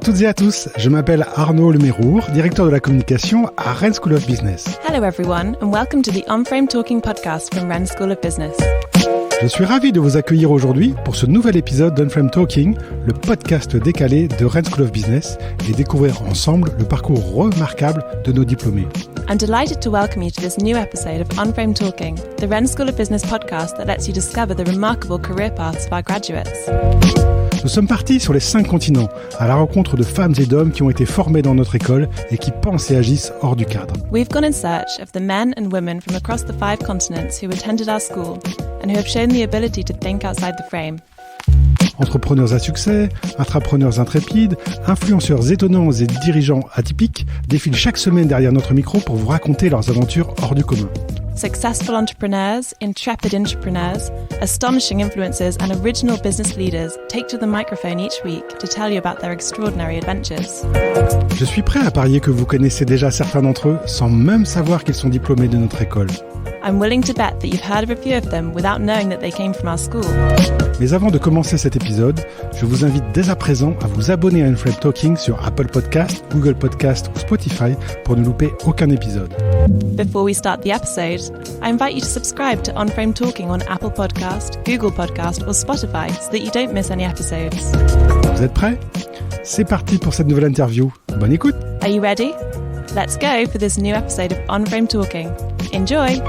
toutes et à tous, je m'appelle Arnaud Lemérour, directeur de la communication à Rennes School of Business. Hello everyone and welcome to the On-Frame Talking podcast from Rennes School of Business. Je suis ravi de vous accueillir aujourd'hui pour ce nouvel épisode d'On-Frame Talking, le podcast décalé de Rennes School of Business, et découvrir ensemble le parcours remarquable de nos diplômés. I'm delighted to welcome you to this new episode of On-Frame Talking, the Rennes School of Business podcast that lets you discover the remarkable career paths of our graduates. Nous sommes partis sur les 5 continents, à la rencontre de femmes et d'hommes qui ont été formés dans notre école et qui pensent et agissent hors du cadre. We've gone in search of the men and women from across the 5 continents who attended our school and who have shown the ability to think outside the frame. Entrepreneurs à succès, intrapreneurs intrépides, influenceurs étonnants et dirigeants atypiques défilent chaque semaine derrière notre micro pour vous raconter leurs aventures hors du commun. Successful entrepreneurs, intrepid entrepreneurs, astonishing influencers and original business leaders take to the microphone each week to tell you about their extraordinary adventures. Je suis prêt à parier que vous connaissez déjà certains d'entre eux sans même savoir qu'ils sont diplômés de notre école. I'm willing to bet that you've heard of a few of them without knowing that they came from our school. Mais avant de commencer cet épisode, je vous invite dès à présent à vous abonner à On-Frame Talking sur Apple Podcast, Google Podcast ou Spotify pour ne louper aucun épisode. Before we start the episode, I invite you to subscribe to On-Frame Talking on Apple Podcast, Google Podcast or Spotify so that you don't miss any episodes. Vous êtes prêts ? C'est parti pour cette nouvelle interview. Bonne écoute. Are you ready? Let's go for this new episode of On-Frame Talking. Enjoy!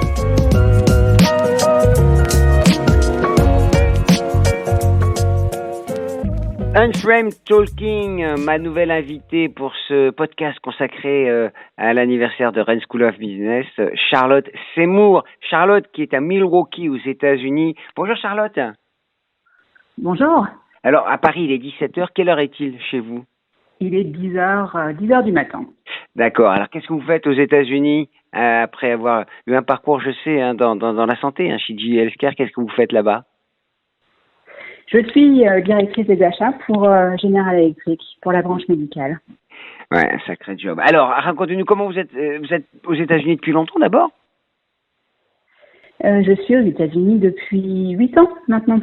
On-Frame Talking, ma nouvelle invitée pour ce podcast consacré à l'anniversaire de Rennes School of Business, Charlotte Seymour. Charlotte qui est à Milwaukee aux États-Unis. Bonjour Charlotte. Bonjour. Alors à Paris il est 17h, quelle heure est-il chez vous? Il est 10h du matin. D'accord, alors qu'est-ce que vous faites aux États-Unis après avoir eu un parcours, je sais, dans la santé, chez GE Healthcare, qu'est-ce que vous faites là-bas? Je suis directrice des achats pour General Electric, pour la branche médicale. Ouais, un sacré job. Alors, racontez-nous comment vous êtes aux États-Unis depuis longtemps d'abord? Je suis aux États-Unis depuis 8 ans maintenant.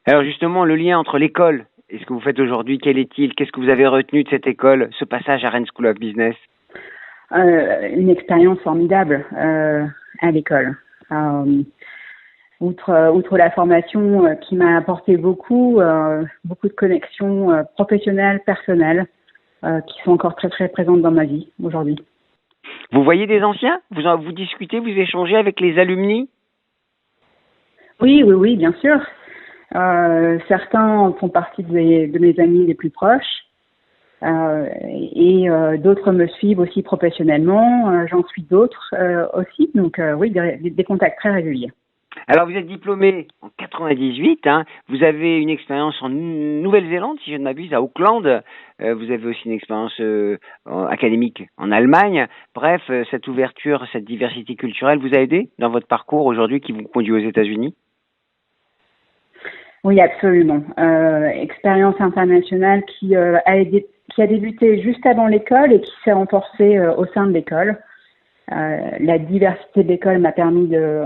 Alors justement, le lien entre l'école et ce que vous faites aujourd'hui, quel est-il? Qu'est-ce que vous avez retenu de cette école, ce passage à Rennes School of Business? Une expérience formidable à l'école. Outre la formation qui m'a apporté beaucoup de connexions professionnelles, personnelles, qui sont encore très très présentes dans ma vie aujourd'hui. Vous voyez des anciens? Vous discutez, vous échangez avec les alumni? Oui, bien sûr. Certains font partie de mes amis les plus proches et d'autres me suivent aussi professionnellement. J'en suis d'autres aussi, donc oui, des contacts très réguliers. Alors vous êtes diplômé en 98, vous avez une expérience en Nouvelle-Zélande, si je ne m'abuse, à Auckland, vous avez aussi une expérience académique en Allemagne. Bref, cette ouverture, cette diversité culturelle vous a aidé dans votre parcours aujourd'hui qui vous conduit aux États-Unis? Oui, absolument. Expérience internationale qui a débuté juste avant l'école et qui s'est renforcée au sein de l'école. La diversité de l'école m'a permis de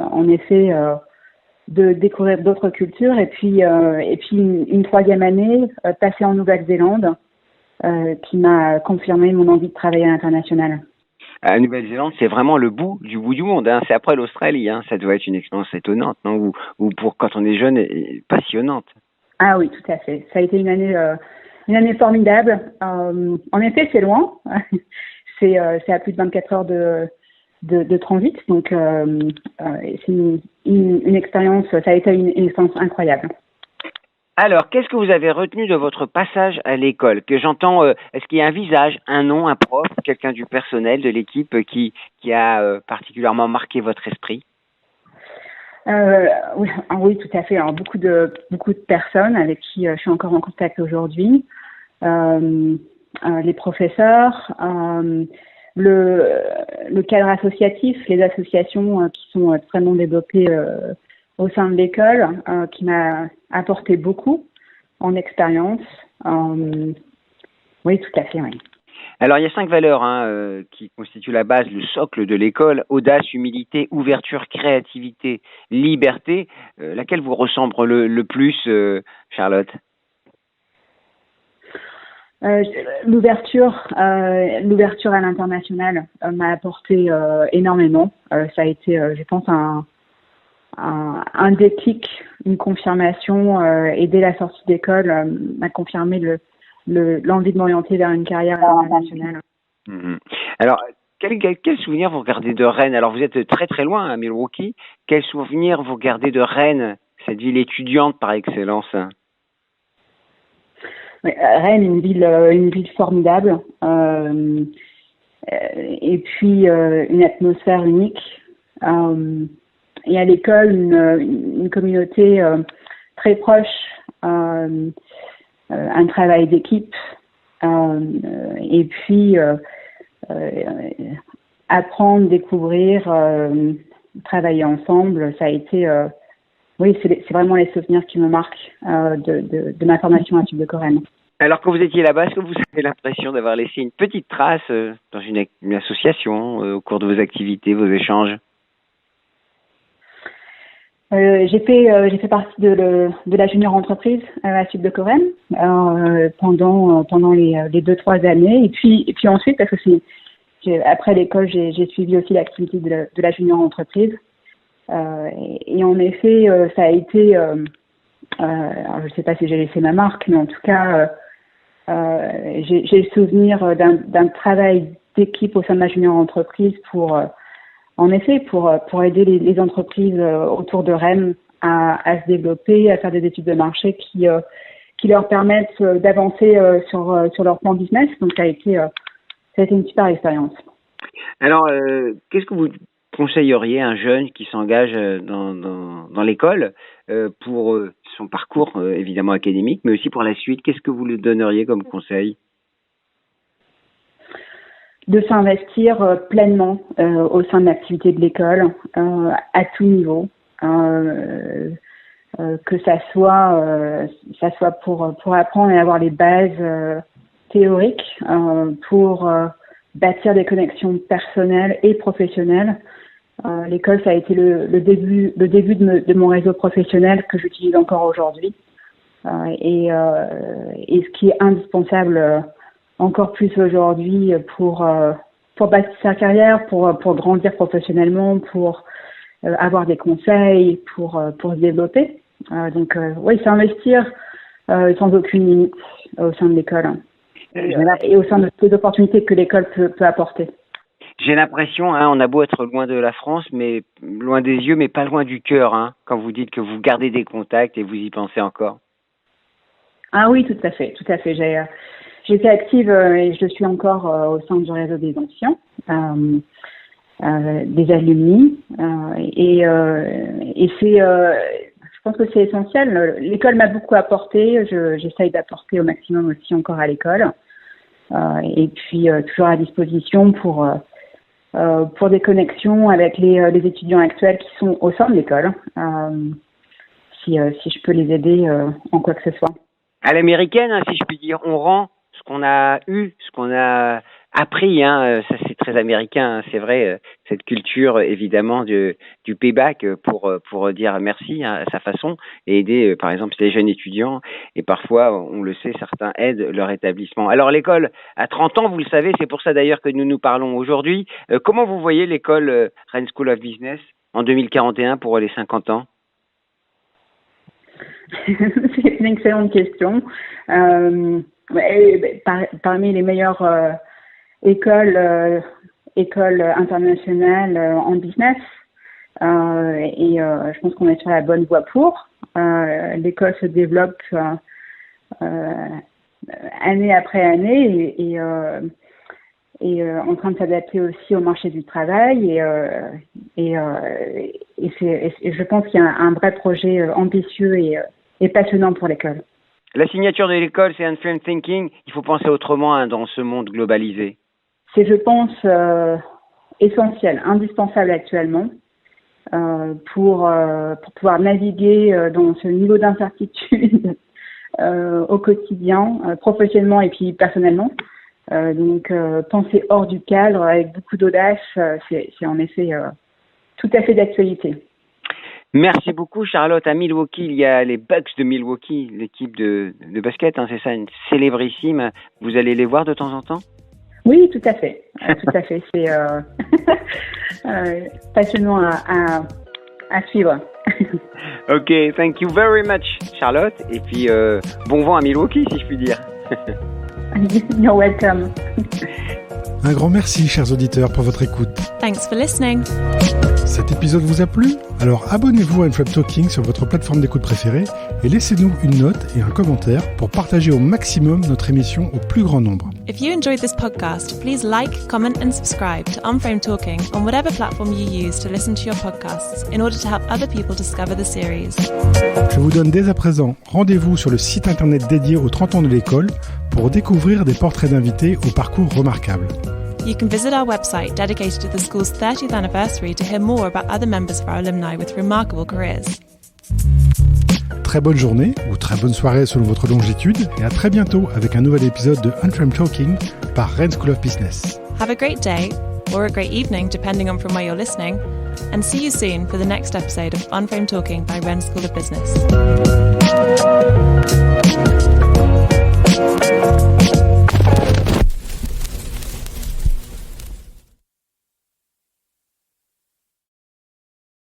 découvrir d'autres cultures et puis une troisième année passée en Nouvelle-Zélande qui m'a confirmé mon envie de travailler à l'international. La Nouvelle-Zélande, c'est vraiment le bout du monde. C'est après l'Australie. Ça doit être une expérience étonnante, non? Ou pour quand on est jeune, passionnante. Ah oui, tout à fait. Ça a été une année formidable. En effet, c'est loin. C'est à plus de 24 heures de transit. Donc, c'est une expérience. Ça a été une expérience incroyable. Alors, qu'est-ce que vous avez retenu de votre passage à l'école? Que j'entends, est-ce qu'il y a un visage, un nom, un prof, quelqu'un du personnel, de l'équipe qui a particulièrement marqué votre esprit? Oui, tout à fait. Alors, beaucoup de personnes avec qui je suis encore en contact aujourd'hui. Les professeurs, le cadre associatif, les associations qui sont extrêmement développées au sein de l'école, qui m'a apporté beaucoup en expérience. Oui, tout à fait, oui. Alors, il y a 5 valeurs qui constituent la base, le socle de l'école: audace, humilité, ouverture, créativité, liberté. Laquelle vous ressemble le plus, Charlotte? L'ouverture à l'international m'a apporté énormément. Ça a été, je pense, un déclic, une confirmation. Et dès la sortie d'école, m'a confirmé l'envie de m'orienter vers une carrière internationale. Mmh. Alors, quel souvenir vous gardez de Rennes? Alors, vous êtes très très loin à Milwaukee. Quel souvenir vous gardez de Rennes, cette ville étudiante par excellence? Rennes, une ville formidable, et puis une atmosphère unique. Et à l'école, une communauté très proche, un travail d'équipe, et puis apprendre, découvrir, travailler ensemble. Ça a été, oui, c'est vraiment les souvenirs qui me marquent de ma formation à Tube de Corène. Alors, quand vous étiez là-bas, est-ce que vous avez l'impression d'avoir laissé une petite trace dans une association au cours de vos activités, vos échanges? J'ai fait partie de la junior entreprise à Tube de Corène pendant les 2-3 années, et puis ensuite, parce que après l'école, j'ai suivi aussi l'activité de la junior entreprise, et en effet, ça a été, alors je ne sais pas si j'ai laissé ma marque, mais en tout cas, j'ai le souvenir d'un travail d'équipe au sein de ma junior entreprise pour aider les entreprises autour de Rennes à se développer, à faire des études de marché qui leur permettent d'avancer sur leur plan business. Donc ça a été une super expérience. Alors, qu'est-ce que vous conseilleriez à un jeune qui s'engage dans l'école pour son parcours évidemment académique, mais aussi pour la suite? Qu'est-ce que vous lui donneriez comme conseil? De s'investir pleinement au sein de l'activité de l'école, à tout niveau, que ça soit pour apprendre et avoir les bases théoriques, pour bâtir des connexions personnelles et professionnelles. L'école, ça a été le début de mon réseau professionnel que j'utilise encore aujourd'hui, et ce qui est indispensable encore plus aujourd'hui pour bâtir sa carrière, pour grandir professionnellement, pour avoir des conseils, pour se développer. Donc oui, s'investir sans aucune limite au sein de l'école, et au sein de toutes les opportunités que l'école peut apporter. J'ai l'impression, on a beau être loin de la France, mais loin des yeux, mais pas loin du cœur, quand vous dites que vous gardez des contacts et vous y pensez encore. Ah oui, tout à fait. J'étais active et je suis encore au sein du réseau des anciens, des alumni, et c'est, je pense que c'est essentiel. L'école m'a beaucoup apporté. J'essaye d'apporter au maximum aussi encore à l'école, et puis toujours à disposition pour des connexions avec les étudiants actuels qui sont au sein de l'école, si je peux les aider en quoi que ce soit. À l'américaine, si je puis dire, on rend ce qu'on a eu, ce qu'on a appris, ça c'est très américain, c'est vrai, cette culture évidemment du payback pour dire merci à sa façon et aider par exemple les jeunes étudiants, et parfois on le sait, certains aident leur établissement. Alors l'école à 30 ans, vous le savez, c'est pour ça d'ailleurs que nous parlons aujourd'hui. Comment vous voyez l'école Rennes School of Business en 2041 pour les 50 ans? C'est une excellente question. Parmi les meilleures écoles internationales en business, et je pense qu'on est sur la bonne voie pour. L'école se développe année après année et en train de s'adapter aussi au marché du travail, et je pense qu'il y a un vrai projet ambitieux et passionnant pour l'école. La signature de l'école, c'est Unframed Thinking. Il faut penser autrement dans ce monde globalisé. C'est, je pense, essentiel, indispensable actuellement pour pouvoir naviguer dans ce niveau d'incertitude au quotidien, professionnellement et puis personnellement. Donc, penser hors du cadre avec beaucoup d'audace, c'est en effet tout à fait d'actualité. Merci beaucoup, Charlotte. À Milwaukee, il y a les Bucks de Milwaukee, l'équipe de basket, hein, c'est ça, une célébrissime. Vous allez les voir de temps en temps? Oui, tout à fait. Tout à fait. C'est passionnant à suivre. Ok, thank you very much, Charlotte. Et puis, bon vent à Milwaukee, si je puis dire. You're welcome. Un grand merci, chers auditeurs, pour votre écoute. Thanks for listening. Cet épisode vous a plu? Alors abonnez-vous à Unframed Talking sur votre plateforme d'écoute préférée et laissez-nous une note et un commentaire pour partager au maximum notre émission au plus grand nombre. If you enjoyed this podcast, please like, comment and subscribe to Unframed Talking on whatever platform you use to listen to your podcasts in order to help other people discover the series. Je vous donne dès à présent rendez-vous sur le site internet dédié aux 30 ans de l'école pour découvrir des portraits d'invités au parcours remarquable. You can visit our website dedicated to the school's 30th anniversary to hear more about other members of our alumni with remarkable careers. Très bonne journée ou très bonne soirée selon votre longitude et à très bientôt avec un nouvel épisode de Unframed Talking par Rennes School of Business. Have a great day, or a great evening depending on from where you're listening, and see you soon for the next episode of Unframed Talking by Rennes School of Business.